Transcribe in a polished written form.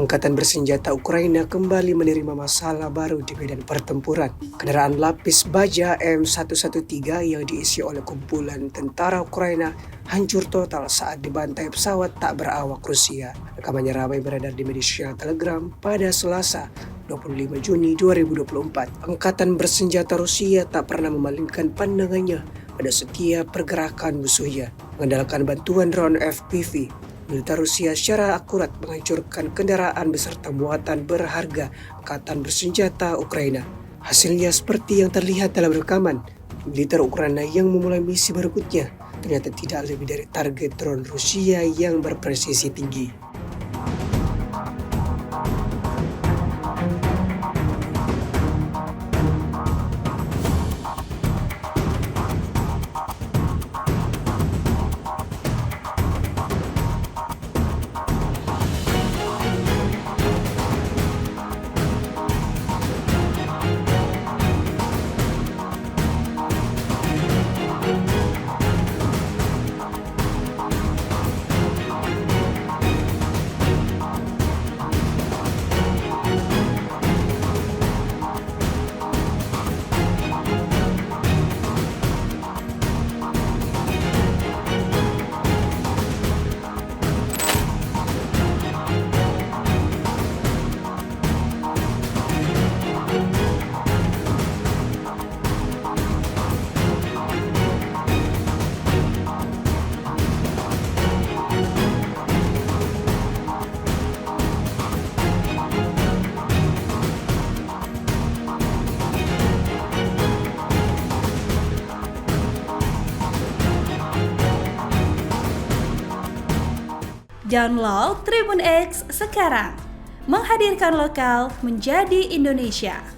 Angkatan bersenjata Ukraina kembali menerima masalah baru di medan pertempuran. Kendaraan lapis baja M113 yang diisi oleh kumpulan tentara Ukraina hancur total saat dibantai pesawat tak berawak Rusia. Rekamannya ramai beredar di media Telegram pada Selasa, 25 Juni 2024. Angkatan bersenjata Rusia tak pernah memalingkan pandangannya pada setiap pergerakan musuhnya. Mengandalkan bantuan drone FPV, militer Rusia secara akurat menghancurkan kendaraan beserta muatan berharga angkatan bersenjata Ukraina. Hasilnya seperti yang terlihat dalam rekaman, militer Ukraina yang memulai misi berikutnya ternyata tidak lebih dari target drone Rusia yang berpresisi tinggi. Download Tribun X sekarang, menghadirkan lokal menjadi Indonesia.